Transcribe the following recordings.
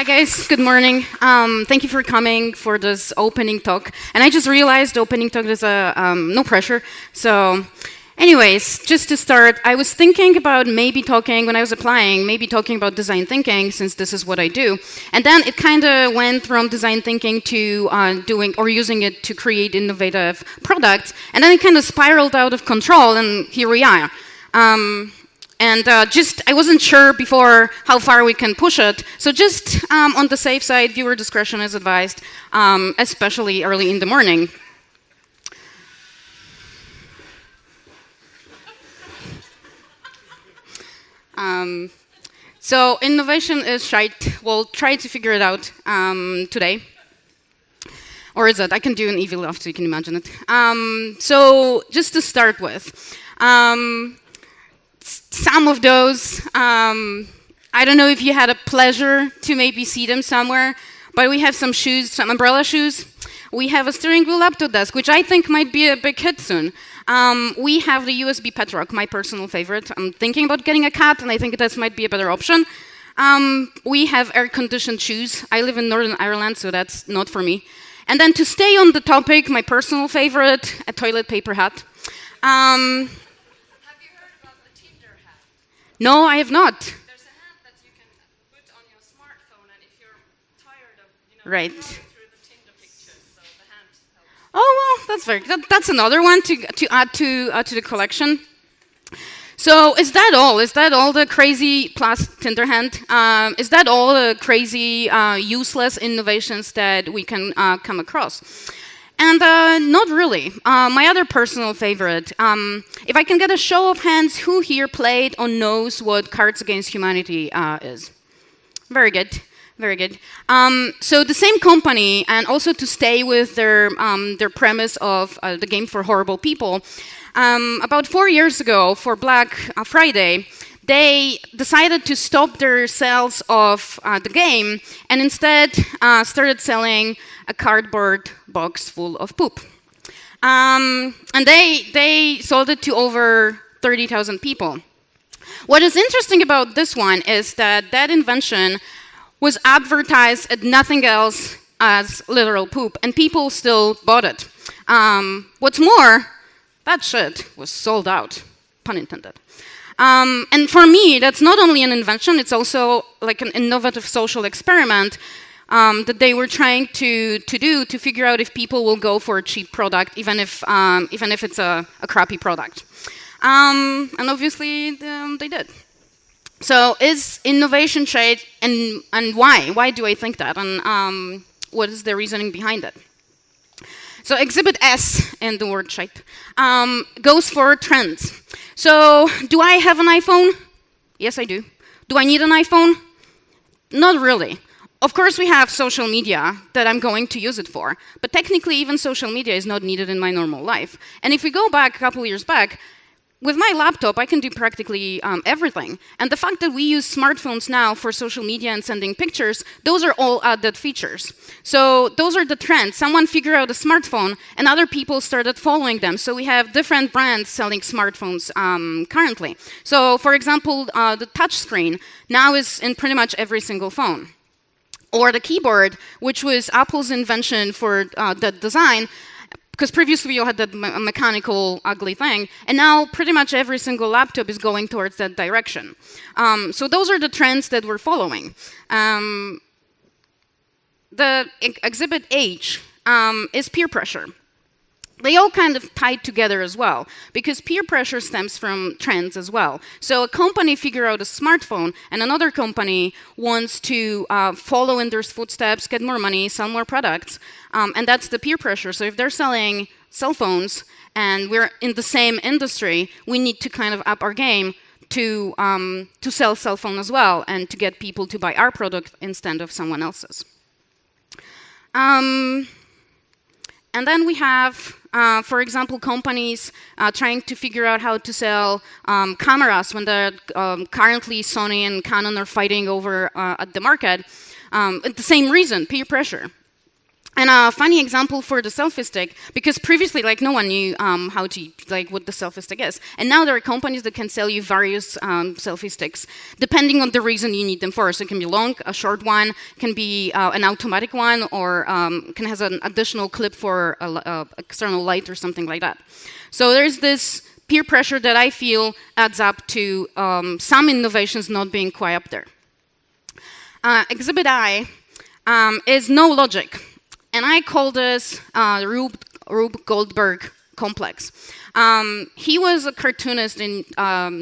Hi guys, good morning. Thank you for coming for this opening talk. And I just realized opening talk is no pressure. So anyways, just to start, I was thinking about maybe talking, when I was applying, maybe talking about design thinking, since this is what I do. And then it kind of went from design thinking to doing or using it to create innovative products. And then it kind of spiraled out of control, and here we are. I wasn't sure before how far we can push it. So just on the safe side, viewer discretion is advised, especially early in the morning. So innovation is shite. We'll try to figure it out today. Or is it? I can do an evil laugh so you can imagine it. So just to start with, some of those, I don't know if you had a pleasure to maybe see them somewhere, but we have some shoes, some umbrella shoes. We have a steering wheel laptop desk, which I think might be a big hit soon. We have the USB pet rock, my personal favorite. I'm thinking about getting a cat, and I think that might be a better option. We have air-conditioned shoes. I live in Northern Ireland, so that's not for me. And then to stay on the topic, my personal favorite, a toilet paper hat. No, I have not. There's a hat that you can put on your smartphone, and if you're tired of, right. going through the Tinder pictures, so the hand helps. Oh well, that's another one to add to the collection. So is that all? Is that all the crazy plus Tinder hand? Is that all the crazy useless innovations that we can come across? And not really. My other personal favorite, if I can get a show of hands, who here played or knows what Cards Against Humanity is? Very good, very good. So the same company, and also to stay with their premise of the game for horrible people, about 4 years ago, for Black Friday, they decided to stop their sales of the game and instead started selling a cardboard box full of poop. And they sold it to over 30,000 people. What is interesting about this one is that that invention was advertised at nothing else as literal poop, and people still bought it. What's more, that shit was sold out, pun intended. And for me, that's not only an invention, it's also like an innovative social experiment that they were trying to do to figure out if people will go for a cheap product, even if it's a crappy product. And obviously, they did. So is innovation shade, and why? Why do I think that? And what is the reasoning behind it? So exhibit S in the word shite goes for trends. So do I have an iPhone? Yes, I do. Do I need an iPhone? Not really. Of course, we have social media that I'm going to use it for, but technically even social media is not needed in my normal life. And if we go back a couple years back, with my laptop, I can do practically everything. And the fact that we use smartphones now for social media and sending pictures, those are all added features. So those are the trends. Someone figured out a smartphone, and other people started following them. So we have different brands selling smartphones currently. So for example, the touch screen now is in pretty much every single phone. Or the keyboard, which was Apple's invention for that design, because previously you had that mechanical, ugly thing, and now pretty much every single laptop is going towards that direction. So those are the trends that we're following. The exhibit H is peer pressure. They all kind of tied together as well, because peer pressure stems from trends as well. So a company figure out a smartphone, and another company wants to follow in their footsteps, get more money, sell more products, and that's the peer pressure. So if they're selling cell phones, and we're in the same industry, we need to kind of up our game to sell cell phone as well, and to get people to buy our product instead of someone else's. And then we have, for example, companies trying to figure out how to sell cameras when currently Sony and Canon are fighting over at the market. The same reason, peer pressure. And a funny example for the selfie stick, because previously, like, no one knew how to, like, what the selfie stick is. And now there are companies that can sell you various selfie sticks, depending on the reason you need them for. So it can be long, a short one, can be an automatic one, or can has an additional clip for external light or something like that. So there's this peer pressure that I feel adds up to some innovations not being quite up there. Exhibit I is no logic. And I call this Rube Goldberg complex. He was a cartoonist in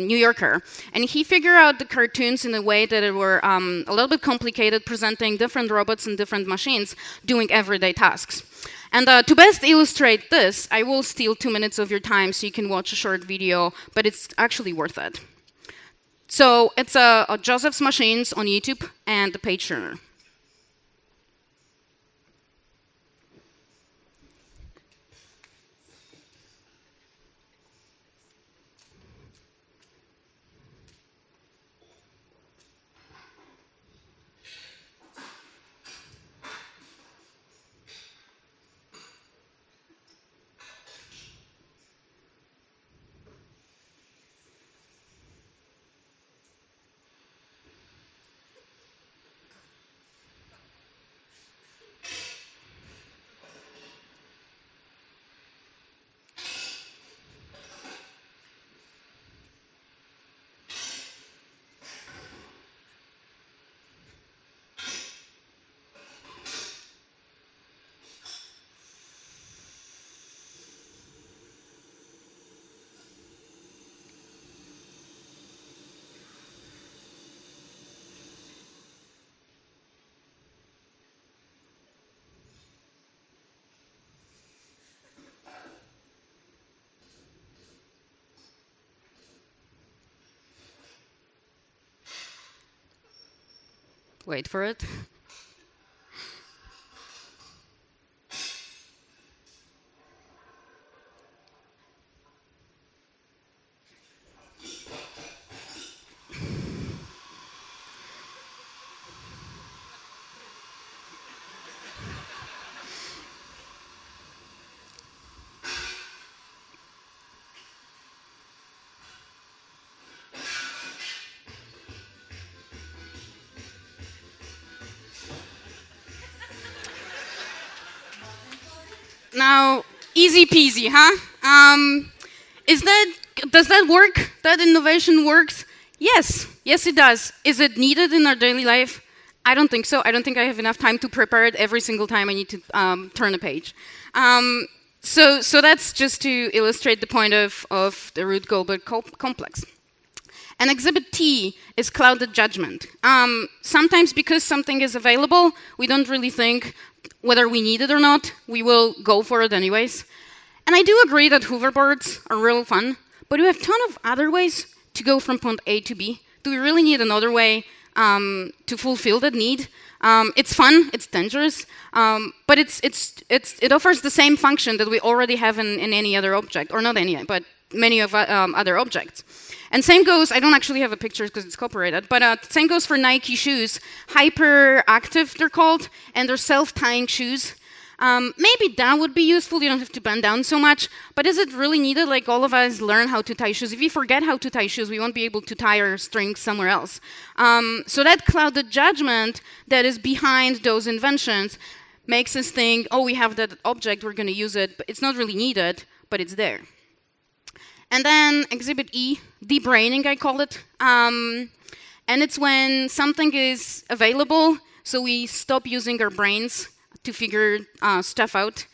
New Yorker, and he figured out the cartoons in a way that it were a little bit complicated, presenting different robots and different machines doing everyday tasks. And to best illustrate this, I will steal 2 minutes of your time so you can watch a short video, but it's actually worth it. So it's a Joseph's Machines on YouTube and the page turner. Wait for it. Now, easy peasy, huh? Does that work? That innovation works? Yes, yes it does. Is it needed in our daily life? I don't think so. I don't think I have enough time to prepare it every single time I need to turn a page. So that's just to illustrate the point of the Rube Goldberg complex. And exhibit T is clouded judgment. Sometimes because something is available, we don't really think whether we need it or not. We will go for it anyways. And I do agree that hoverboards are real fun, but we have a ton of other ways to go from point A to B. Do we really need another way to fulfill that need? It's fun, it's dangerous, but it offers the same function that we already have in any other object, or not any, but many of other objects. And same goes, I don't actually have a picture because it's copyrighted, but same goes for Nike shoes. Hyperactive, they're called, and they're self-tying shoes. Maybe that would be useful, you don't have to bend down so much, but is it really needed? Like, all of us learn how to tie shoes. If we forget how to tie shoes, we won't be able to tie our strings somewhere else. So that clouded judgment that is behind those inventions makes us think, oh, we have that object, we're going to use it, but it's not really needed, but it's there. And then exhibit E, debraining, I call it. And it's when something is available, so we stop using our brains to figure stuff out.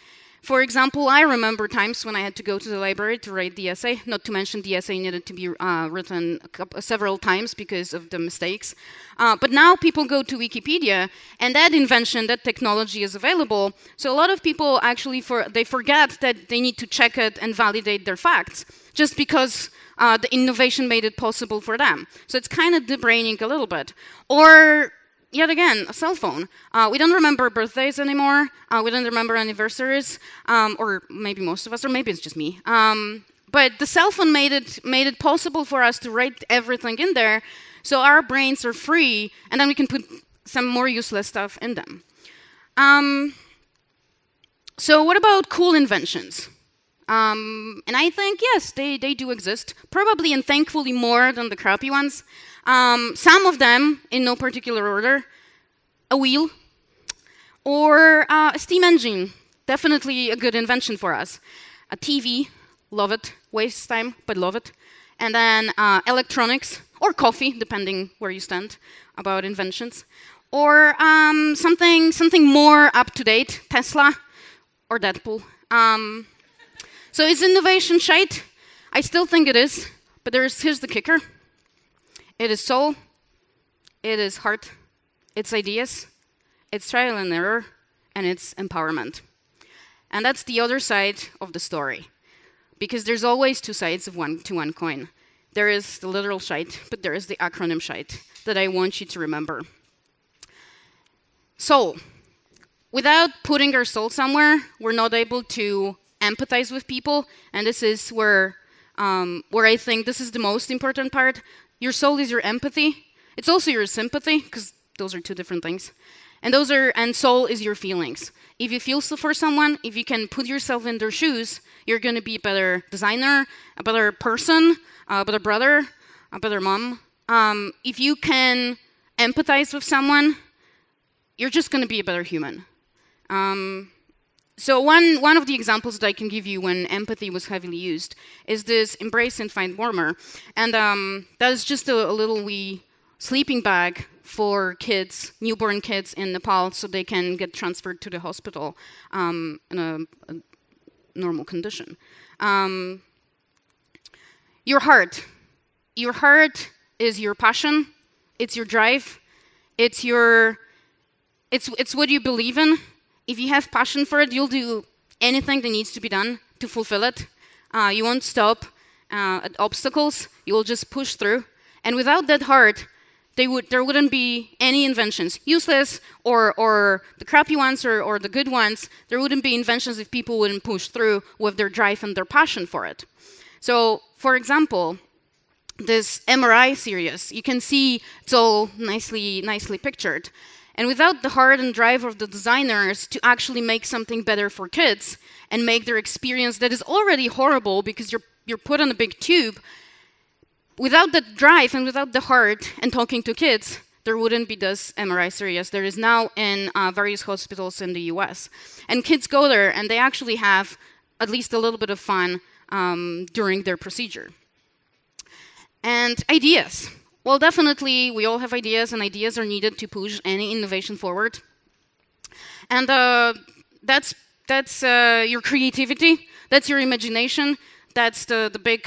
For example, I remember times when I had to go to the library to write the essay, not to mention the essay needed to be written several times because of the mistakes. But now people go to Wikipedia, and that invention, that technology is available. So a lot of people actually, they forget that they need to check it and validate their facts, just because the innovation made it possible for them. So it's kind of debraining a little bit. Or, yet again, a cell phone. We don't remember birthdays anymore. We don't remember anniversaries, or maybe most of us, or maybe it's just me. But the cell phone made it possible for us to write everything in there, so our brains are free, and then we can put some more useless stuff in them. So what about cool inventions? And I think, yes, they do exist. Probably and thankfully more than the crappy ones. Some of them, in no particular order. A wheel. Or a steam engine. Definitely a good invention for us. A TV. Love it. Waste time, but love it. And then electronics. Or coffee, depending where you stand about inventions. Or something more up-to-date. Tesla. Or Deadpool. So is innovation shite? I still think it is, but here's the kicker. It is soul, it is heart, it's ideas, it's trial and error, and it's empowerment. And that's the other side of the story. Because there's always two sides of one coin. There is the literal shite, but there is the acronym shite that I want you to remember. Soul. Without putting our soul somewhere, we're not able to empathize with people, and this is where I think this is the most important part. Your soul is your empathy. It's also your sympathy, because those are two different things. And soul is your feelings. If you feel so for someone, if you can put yourself in their shoes, you're going to be a better designer, a better person, a better brother, a better mom. If you can empathize with someone, you're just going to be a better human. So one of the examples that I can give you when empathy was heavily used is this Embrace and Find Warmer. And that is just a little wee sleeping bag for kids, newborn kids in Nepal, so they can get transferred to the hospital in a normal condition. Your heart. Your heart is your passion. It's your drive. It's what you believe in. If you have passion for it, you'll do anything that needs to be done to fulfill it. You won't stop at obstacles. You will just push through. And without that heart, there wouldn't be any inventions, useless or the crappy ones or the good ones. There wouldn't be inventions if people wouldn't push through with their drive and their passion for it. So, for example, this MRI series, you can see it's all nicely pictured. And without the heart and drive of the designers to actually make something better for kids and make their experience that is already horrible because you're put on a big tube, without that drive and without the heart and talking to kids, there wouldn't be this MRI series. There is now in various hospitals in the US. And kids go there and they actually have at least a little bit of fun during their procedure. And ideas. Well, definitely, we all have ideas, and ideas are needed to push any innovation forward. And that's your creativity. That's your imagination. That's the big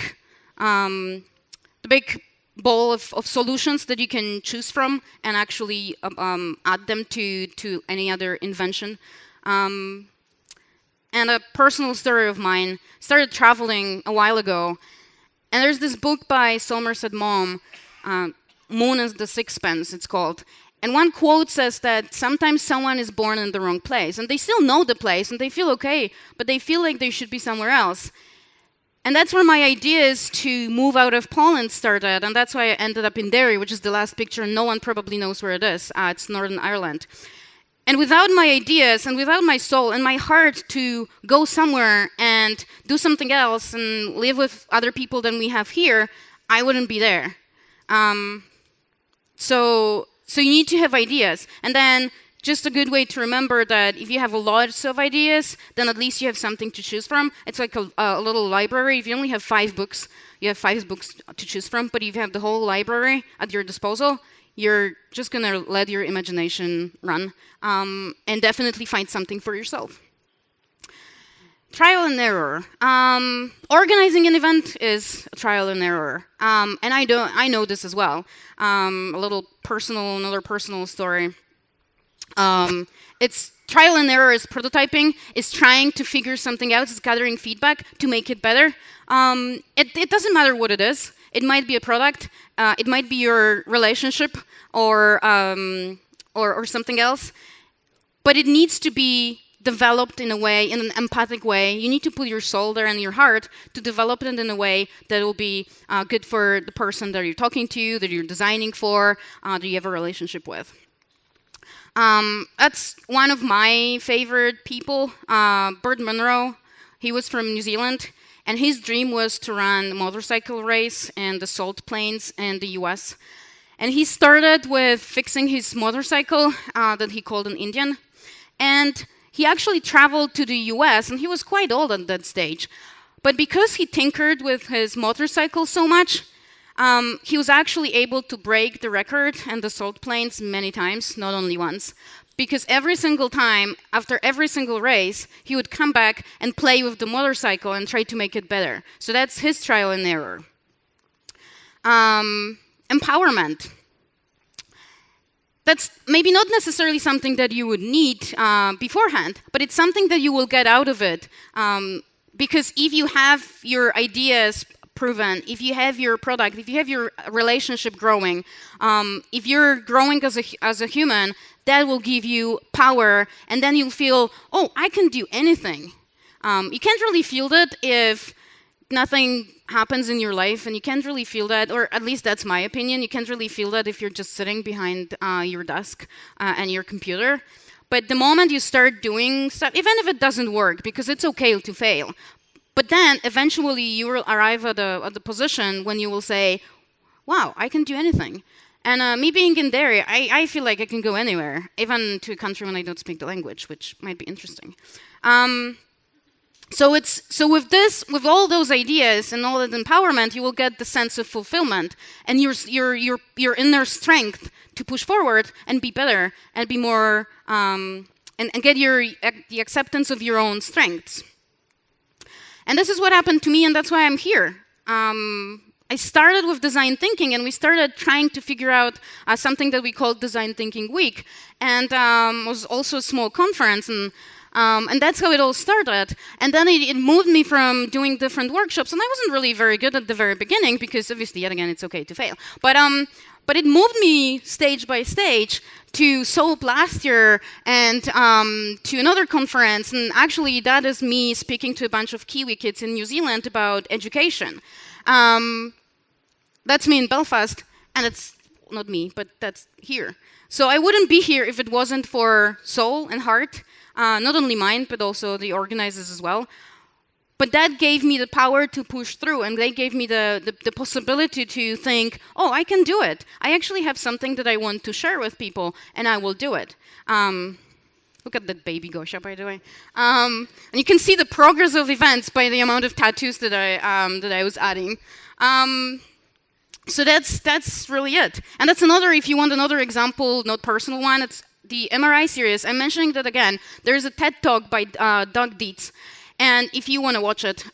bowl of solutions that you can choose from and actually add them to any other invention. And a personal story of mine. Started traveling a while ago, and there's this book by Somerset Maugham. Moon is the Sixpence, it's called. And one quote says that sometimes someone is born in the wrong place, and they still know the place, and they feel okay, but they feel like they should be somewhere else. And that's where my ideas to move out of Poland started, and that's why I ended up in Derry, which is the last picture, and no one probably knows where it is. It's Northern Ireland. And without my ideas, and without my soul, and my heart to go somewhere and do something else, and live with other people than we have here, I wouldn't be there. So you need to have ideas. And then just a good way to remember that if you have a lot of ideas, then at least you have something to choose from. It's like a little library. If you only have 5 books, you have 5 books to choose from. But if you have the whole library at your disposal, you're just going to let your imagination run and definitely find something for yourself. Trial and error. Organizing an event is a trial and error, and I know this as well. Another personal story. It's trial and error. Is prototyping. Is trying to figure something out. It's gathering feedback to make it better. It doesn't matter what it is. It might be a product. It might be your relationship or something else, but it needs to be developed in an empathic way. You need to put your soul there and your heart to develop it in a way that will be good for the person that you're talking to, that you're designing for, that you have a relationship with. That's one of my favorite people, Bert Munro. He was from New Zealand, and his dream was to run a motorcycle race in the salt plains in the US. And he started with fixing his motorcycle that he called an Indian. And he actually traveled to the US, and he was quite old at that stage. But because he tinkered with his motorcycle so much, he was actually able to break the record in the salt plains many times, not only once. Because every single time, after every single race, he would come back and play with the motorcycle and try to make it better. So that's his trial and error. Empowerment. That's maybe not necessarily something that you would need beforehand, but it's something that you will get out of it. Because if you have your ideas proven, if you have your product, if you have your relationship growing, if you're growing as a human, that will give you power, and then you'll feel, oh, I can do anything. You can't really feel that if nothing happens in your life, and you can't really feel that, or at least that's my opinion, you can't really feel that if you're just sitting behind your desk and your computer. But the moment you start doing stuff, even if it doesn't work, because it's okay to fail, but then eventually you will arrive at the position when you will say, wow, I can do anything. And me being in dairy, I feel like I can go anywhere, even to a country when I don't speak the language, which might be interesting. So with all those ideas and all that empowerment, you will get the sense of fulfillment and your inner strength to push forward and be better and be more and get the acceptance of your own strengths. And this is what happened to me, and that's why I'm here. I started with design thinking, and we started trying to figure out something that we called Design Thinking Week, and was also a small conference, and that's how it all started. And then it moved me from doing different workshops, and I wasn't really very good at the very beginning, because obviously, yet again, it's okay to fail. But it moved me stage by stage to SOAP last year and to another conference. And actually, that is me speaking to a bunch of Kiwi kids in New Zealand about education. That's me in Belfast, and it's not me, but that's here. So I wouldn't be here if it wasn't for soul and heart, not only mine, but also the organizers as well. But that gave me the power to push through, and they gave me the possibility to think, oh, I can do it. I actually have something that I want to share with people, and I will do it. Look at that baby Gosia, by the way. And you can see the progress of events by the amount of tattoos that I was adding. So that's really it. And that's another, if you want another example, not personal one, it's the MRI series. I'm mentioning that again. There's a TED Talk by Doug Dietz. And if you want to watch it,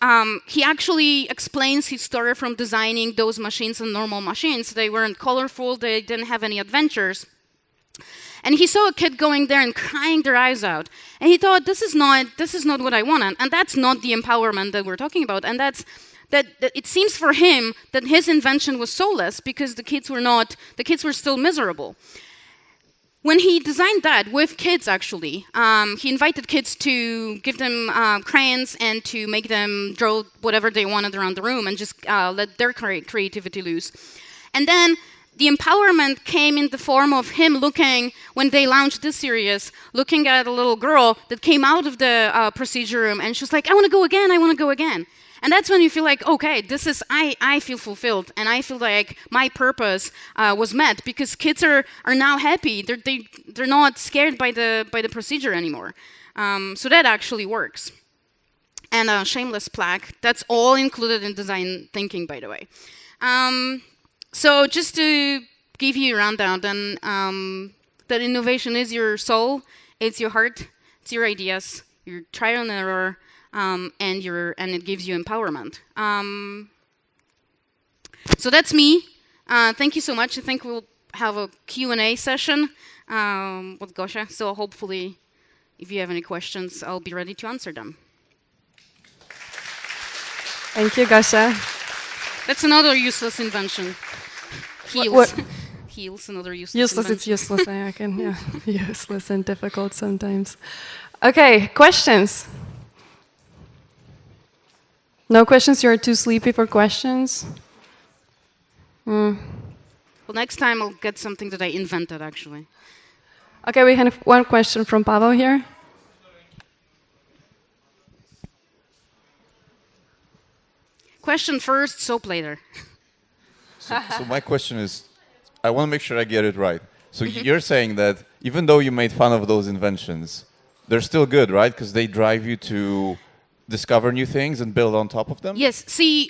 he actually explains his story from designing those machines and normal machines. They weren't colorful, they didn't have any adventures. And he saw a kid going there and crying their eyes out. And he thought, this is not what I want. And that's not the empowerment that we're talking about. And that it seems for him that his invention was soulless because the kids were still miserable. When he designed that with kids, actually, he invited kids to give them crayons and to make them draw whatever they wanted around the room and just let their creativity loose. And then the empowerment came in the form of him looking, when they launched this series, looking at a little girl that came out of the procedure room, and she was like, I want to go again, I want to go again. And that's when you feel like, okay, I feel fulfilled, and I feel like my purpose was met because kids are now happy. They're not scared by the procedure anymore. So that actually works. And a shameless plug. That's all included in design thinking, by the way. So just to give you a rundown, then that innovation is your soul, it's your heart, it's your ideas, your trial and error. And it gives you empowerment. So that's me. Thank you so much. I think we'll have a Q&A session with Gosia. So hopefully, if you have any questions, I'll be ready to answer them. Thank you, Gosia. That's another useless invention. Heels. Heels, another useless invention. It's useless, I reckon. Yeah, useless and difficult sometimes. Okay, questions? No questions? You're too sleepy for questions? Well, next time I'll get something that I invented, actually. Okay, we have one question from Pavel here. Question first, soap later. So my question is, I want to make sure I get it right. So you're saying that even though you made fun of those inventions, they're still good, right? Because they drive you to discover new things and build on top of them? Yes, see,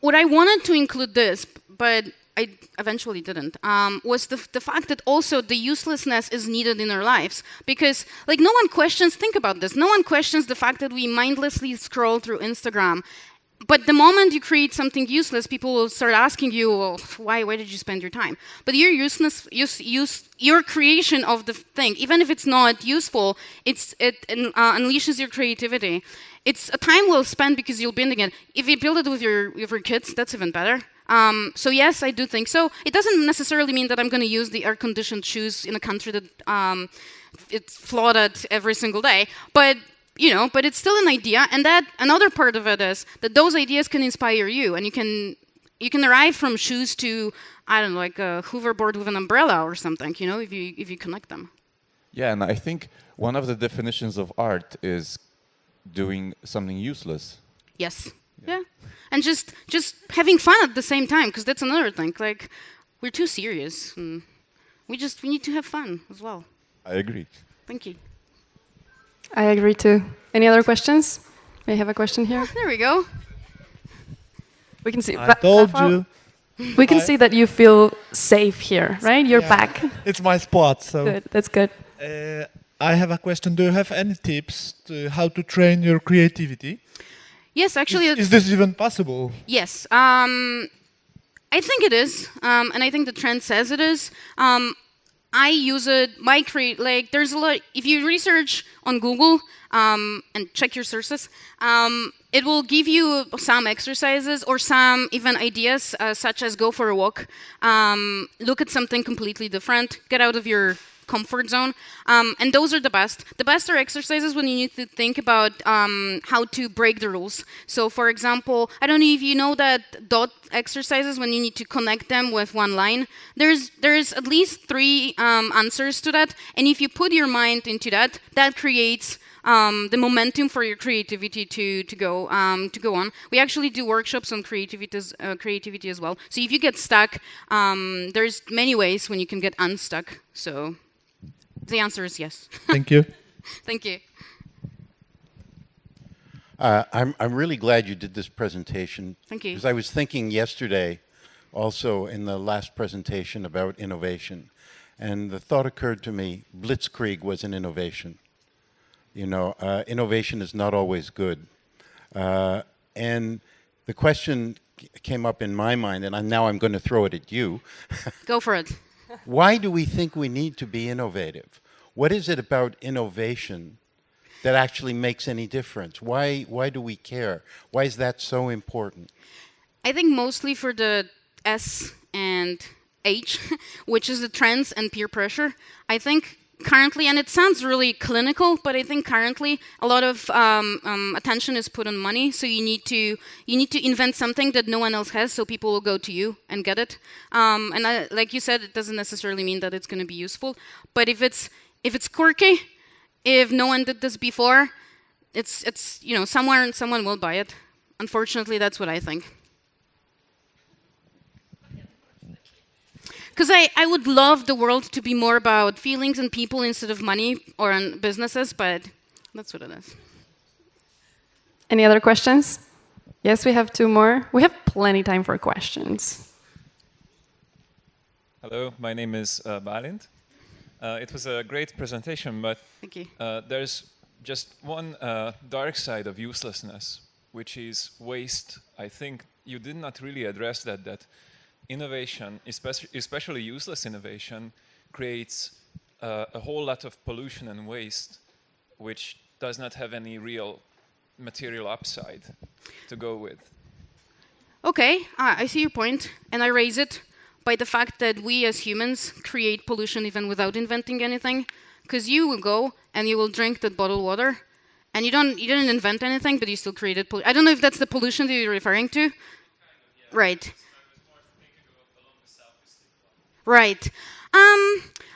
what I wanted to include this, but I eventually didn't, was the fact that also the uselessness is needed in our lives. Because, like, no one questions, think about this, no one questions the fact that we mindlessly scroll through Instagram. But the moment you create something useless, people will start asking you, well, why did you spend your time? But your your creation of the thing, even if it's not useful, it unleashes your creativity. It's a time well spent because you'll build it. If you build it with your kids, that's even better. So yes, I do think so. It doesn't necessarily mean that I'm going to use the air-conditioned shoes in a country that it's flooded every single day. But but it's still an idea, and that another part of it is that those ideas can inspire you, and you can arrive from shoes to, I don't know, like a hoverboard with an umbrella or something, if you connect them. Yeah, and I think one of the definitions of art is doing something useless. Yes. Yeah. And just having fun at the same time, because that's another thing. Like, we're too serious. And we need to have fun as well. I agree. Thank you. I agree too. Any other questions? We have a question here. There we go. We can see. I told you. We can see that you feel safe here, right? You're back. It's my spot. So Good. That's good. I have a question. Do you have any tips to how to train your creativity? Yes, actually. Is this even possible? Yes. I think it is. And I think the trend says it is. I use it, there's a lot, if you research on Google and check your sources, it will give you some exercises or some even ideas, such as go for a walk, look at something completely different, get out of your comfort zone, and those are the best. The best are exercises when you need to think about how to break the rules. So, for example, I don't know if you know that dot exercises when you need to connect them with one line. There's at least 3 answers to that, and if you put your mind into that, that creates the momentum for your creativity to go on. We actually do workshops on creativity as well. So if you get stuck, there's many ways when you can get unstuck. So the answer is yes. Thank you. Thank you. I'm really glad you did this presentation. Thank you. Because I was thinking yesterday, also in the last presentation about innovation, and the thought occurred to me: Blitzkrieg was an innovation. Innovation is not always good, and the question came up in my mind, and now I'm going to throw it at you. Go for it. Why do we think we need to be innovative? What is it about innovation that actually makes any difference? Why do we care? Why is that so important? I think mostly for the S and H, which is the trends and peer pressure. I think currently, and it sounds really clinical, but I think currently a lot of attention is put on money. So you need to invent something that no one else has, so people will go to you and get it. And like you said, it doesn't necessarily mean that it's going to be useful. But if it's quirky, if no one did this before, it's someone will buy it. Unfortunately, that's what I think. Because I would love the world to be more about feelings and people instead of money or on businesses, but that's what it is. Any other questions? Yes, we have 2 more. We have plenty time for questions. Hello, my name is Balint. It was a great presentation, but Thank you. There's just one dark side of uselessness, which is waste. I think you did not really address that innovation, especially useless innovation, creates a whole lot of pollution and waste, which does not have any real material upside to go with. Okay, I see your point, and I raise it by the fact that we as humans create pollution even without inventing anything. Because you will go and you will drink that bottled water, and you didn't invent anything, but you still created pollution. I don't know if that's the pollution that you're referring to. Right. Right.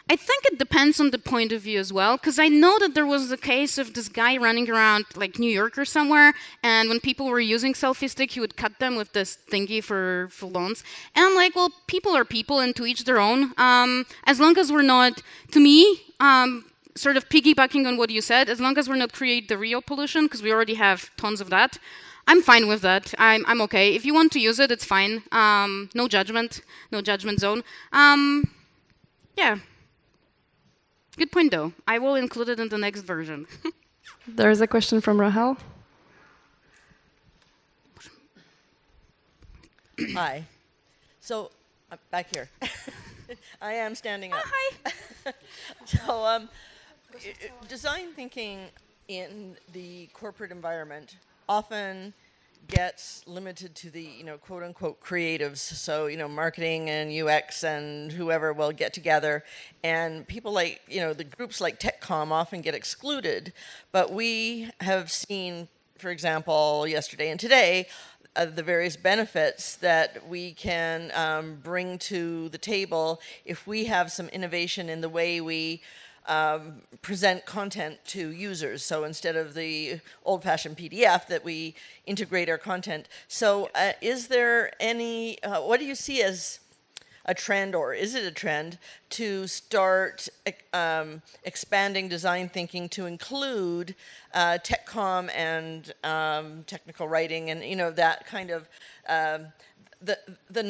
I think it depends on the point of view as well, because I know that there was a case of this guy running around like New York or somewhere, and when people were using selfie stick, he would cut them with this thingy for lawns. And I'm like, well, people are people, and to each their own. As long as we're not, to me, sort of piggybacking on what you said, as long as we're not create the real pollution, because we already have tons of that, I'm fine with that. I'm okay. If you want to use it, it's fine. No judgment zone. Yeah. Good point, though. I will include it in the next version. There's a question from Rahel. Hi. So, back here. I am standing up. Hi. So, design thinking in the corporate environment often gets limited to the, quote unquote creatives. So, marketing and UX and whoever will get together, and people like, the groups like TechCom often get excluded. But we have seen, for example, yesterday and today, the various benefits that we can bring to the table if we have some innovation in the way we present content to users. So instead of the old-fashioned PDF, that we integrate our content. So is there any, what do you see as a trend, or is it a trend, to start expanding design thinking to include TechCom and technical writing and, that kind of the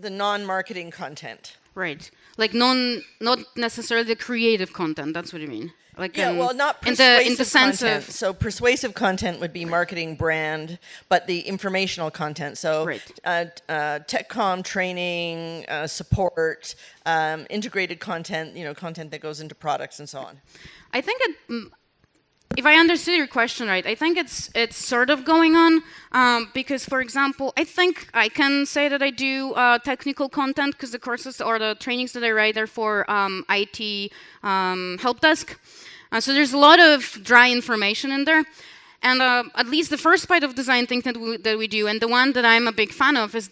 non-marketing content? Right. Like not necessarily the creative content. That's what you mean. Like not persuasive in the sense content. of, So persuasive content would be marketing brand, but the informational content. So Right. TechCom training, support, integrated content. Content that goes into products and so on. I think if I understood your question right, I think it's sort of going on because, for example, I think I can say that I do technical content because the courses or the trainings that I write are for IT help desk. So there's a lot of dry information in there. And at least the first part of design thinking that we do, and the one that I'm a big fan of, is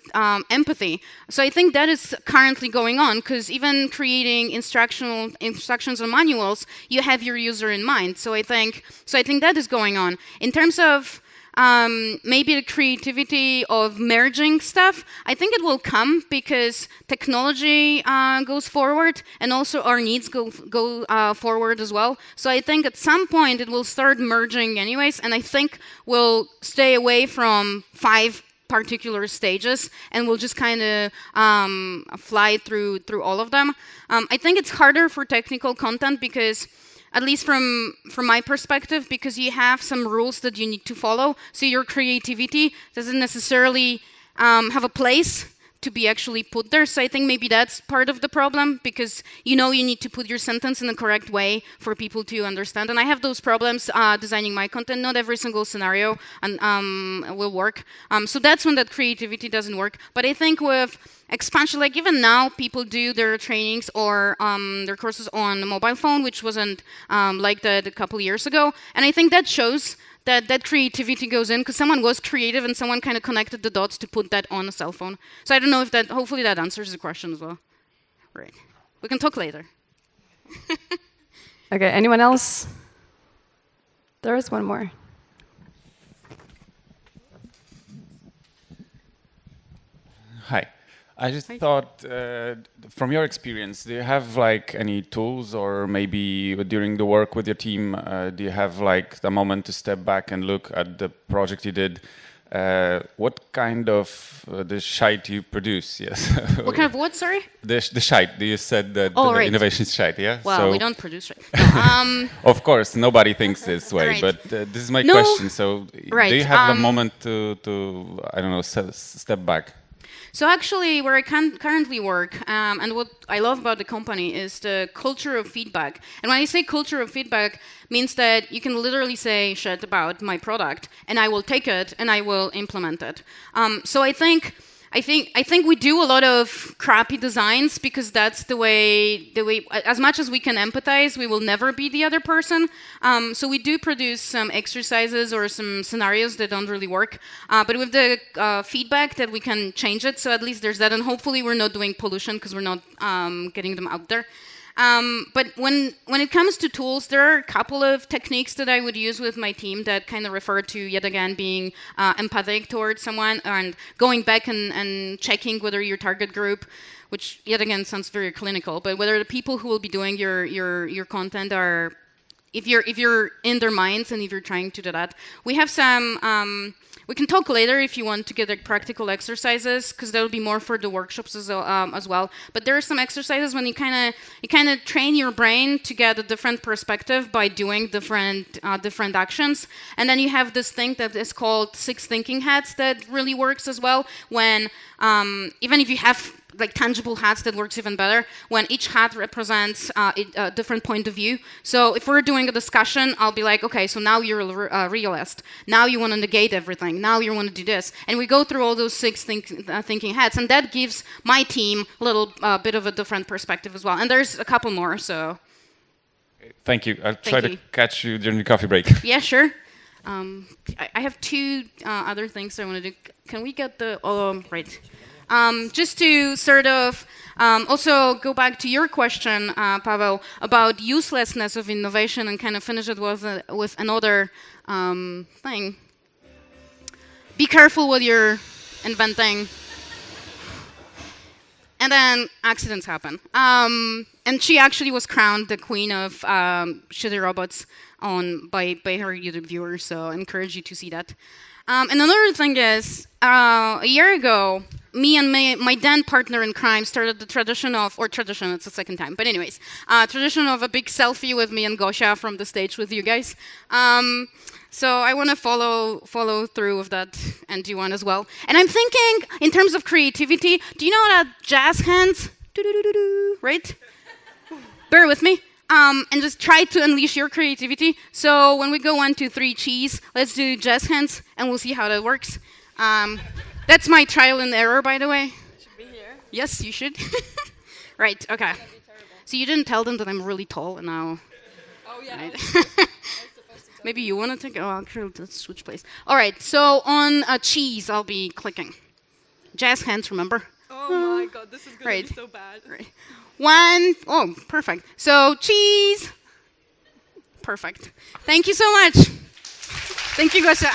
empathy. So I think that is currently going on, because even creating instructions or manuals, you have your user in mind. So I think that is going on. In terms of maybe the creativity of merging stuff, I think it will come because technology goes forward, and also our needs go forward as well. So I think at some point it will start merging anyways, and I think we'll stay away from 5 particular stages, and we'll just kind of fly through all of them. I think it's harder for technical content because, at least from my perspective, because you have some rules that you need to follow. So your creativity doesn't necessarily have a place to be actually put there. So I think maybe that's part of the problem, because you need to put your sentence in the correct way for people to understand. And I have those problems designing my content. Not every single scenario will work. So that's when that creativity doesn't work. But I think with expansion, like even now, people do their trainings or their courses on the mobile phone, which wasn't like that a couple years ago. And I think that shows that creativity goes in, because someone was creative and someone kind of connected the dots to put that on a cell phone. So I don't know if that, hopefully that answers the question as well. Right. We can talk later. Okay, anyone else? There is one more. Hi. I just thought, from your experience, do you have like any tools, or maybe during the work with your team, do you have like the moment to step back and look at the project you did? What kind of the shite you produce? Yes. What kind of what? Sorry. The shite. You said that right. innovation is shite. Yeah. Well, so, we don't produce shite. No, of course, nobody thinks this way. Right. But this is my question. So, Right. do you have the moment to I don't know, step back? So actually, where I currently work, and what I love about the company is the culture of feedback. And when I say culture of feedback, means that you can literally say shit about my product, and I will take it and I will implement it. So I think we do a lot of crappy designs because that's the way. As much as we can empathize, we will never be the other person. So we do produce some exercises or some scenarios that don't really work. But with the feedback, that we can change it. So at least there's that, and hopefully we're not doing pollution because we're not getting them out there. But when it comes to tools, there are a couple of techniques that I would use with my team that kind of refer to, yet again, being empathic towards someone and going back and checking whether your target group, which yet again sounds very clinical, but whether the people who will be doing your content are, if you're in their minds and if you're trying to do that. We have some. We can talk later if you want to get like practical exercises, because that will be more for the workshops as well. But there are some exercises when you kind of train your brain to get a different perspective by doing different actions, and then you have this thing that is called 6 thinking hats that really works as well. When even if you have like tangible hats, that works even better when each hat represents a different point of view. So if we're doing a discussion, I'll be like, okay, so now you're a realist. Now you want to negate everything. Now you want to do this. And we go through all those 6 thinking hats, and that gives my team a little bit of a different perspective as well. And there's a couple more, so. Thank you. I'll try to catch you during the coffee break. Yeah, sure. I have 2 other things I want to do. Can we get the, right. Just to sort of also go back to your question, Pavel, about uselessness of innovation, and kind of finish it with another thing. Be careful what you're inventing. And then accidents happen. And she actually was crowned the queen of shitty robots by her YouTube viewers, so I encourage you to see that. And another thing is, a year ago, me and my then partner in crime started the tradition, it's the second time, but anyways, tradition of a big selfie with me and Gosia from the stage with you guys. So I want to follow through with that, and you want as well. And I'm thinking, in terms of creativity, do you know that jazz hands? Right? Bear with me. And just try to unleash your creativity. So when we go 1, 2, 3, cheese, let's do jazz hands, and we'll see how that works. That's my trial and error, by the way. Should be here. Yes, you should. Right, okay. So you didn't tell them that I'm really tall, and now... Oh, yeah. Right. Maybe you want to take... Oh, actually, let's switch place. All right, so on cheese, I'll be clicking. Jazz hands, remember? Oh my god, this is going Right. to be so bad. Right. 1, oh, perfect. So cheese. Perfect. Thank you so much. Thank you, Gosia.